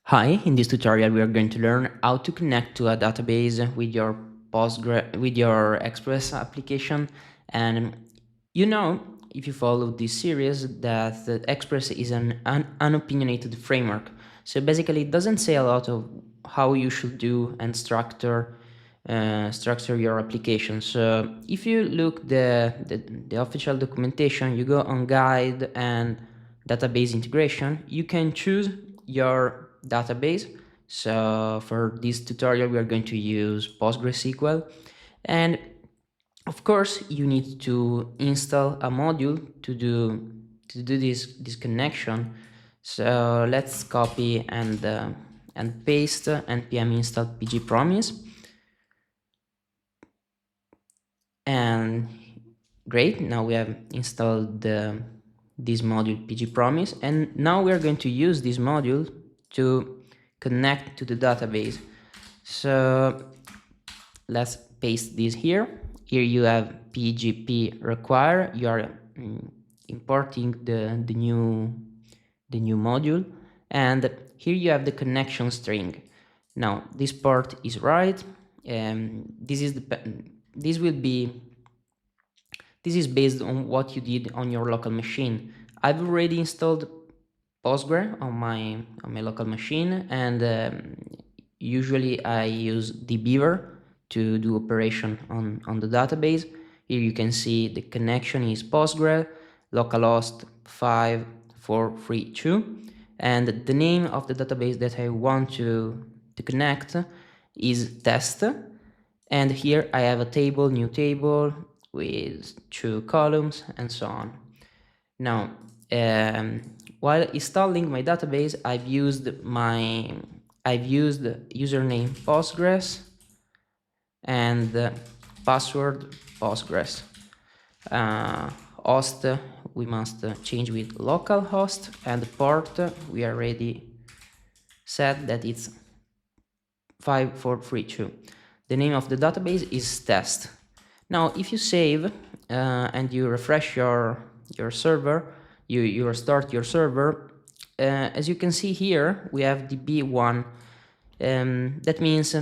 Hi, in this tutorial we are going to learn how to connect to a database with your Express application. And you know, if you follow this series, that the Express is an unopinionated framework. So basically it doesn't say a lot of how you should do and structure your application. So if you look the official documentation, you go on guide and database integration, you can choose your database. So for this tutorial, we are going to use PostgreSQL. And of course, you need to install a module to do this connection. So let's copy and paste npm install pgpromise. And great, now we have installed this module pgpromise, and now we are going to use this module to connect to the database. So let's paste this here. Here you have pgp require. You are importing the new module, and here you have the connection string. Now this part is right. This will be this is based on what you did on your local machine. I've already installed Postgre on my local machine, and usually I use dbeaver to do operation on the database. Here you can see the connection is Postgre, localhost 5432, and the name of the database that I want to connect is test. And here I have a table, new table with 2 columns and so on. Now, while installing my database, I've used username Postgres and password Postgres. Host we must change with localhost, and port we already said that it's 5432. The name of the database is test. Now, if you save and you refresh your server, you restart your server, as you can see here, we have db1. That means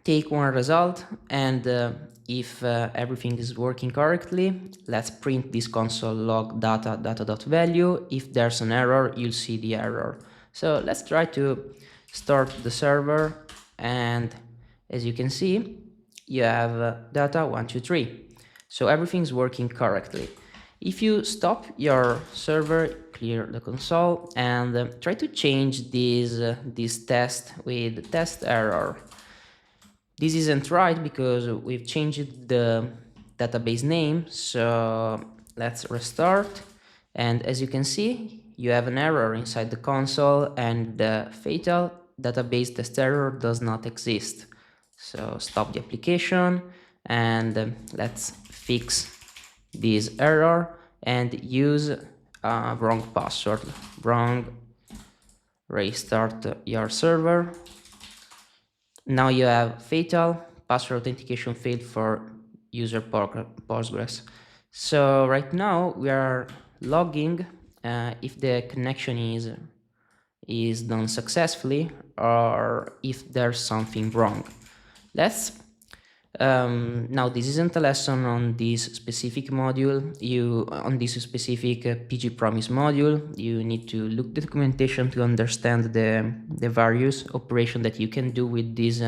take one result, and if everything is working correctly, let's print this console log data.value. If there's an error, you'll see the error. So let's try to start the server, and as you can see, you have data 1, 2, 3. So everything's working correctly. If you stop your server, clear the console, and try to change this test with test error. This isn't right because we've changed the database name. So let's restart. And as you can see, you have an error inside the console, and the fatal database test error does not exist. So stop the application, and let's fix this error and use wrong password. Wrong. Restart your server. Now you have fatal password authentication failed for user Postgres. So right now we are logging if the connection is done successfully or if there's something wrong. Let's now this isn't a lesson on this specific module. On this specific pgpromise module, you need to look the documentation to understand the various operation that you can do with this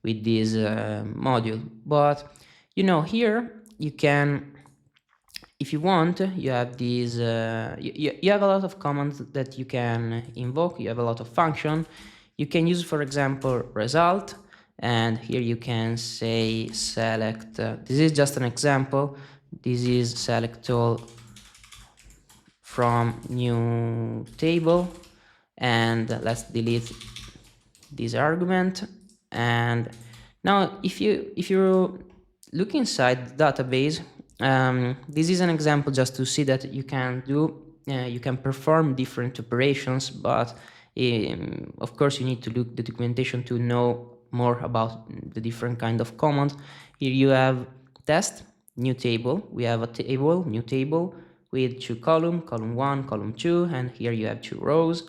module. But here you can, if you want, you have these you have a lot of commands that you can invoke. You have a lot of function you can use. For example, result, and here you can say select. This is just an example. This is select all from new table, and let's delete this argument. And now if you look inside the database, this is an example just to see that you can perform different operations, but of course you need to look the documentation to know more about the different kind of commands. Here you have test, new table. We have a table, new table with 2 column 1, column 2, and here you have 2 rows.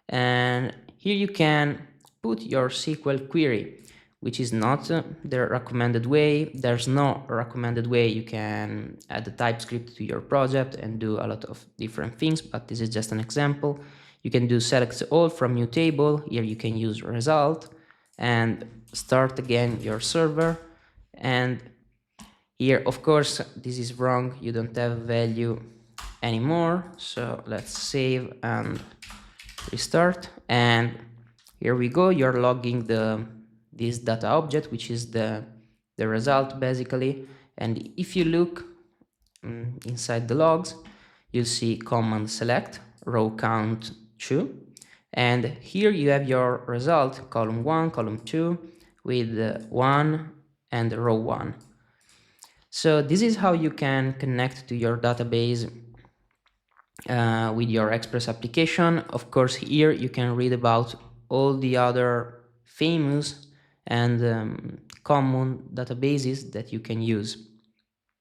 And Here you can put your SQL query, which is not the recommended way. There's no recommended way. You can add a TypeScript to your project and do a lot of different things, but this is just an example. You can do select all from new table. Here you can use result and start again your server. And here, of course, this is wrong. You don't have value anymore. So let's save and restart. And here we go. You're logging this data object, which is the result basically. And if you look inside the logs, you'll see command select row count 2. And here you have your result, column 1, column 2, with 1 and row 1. So this is how you can connect to your database with your Express application. Of course, here you can read about all the other famous and common databases that you can use.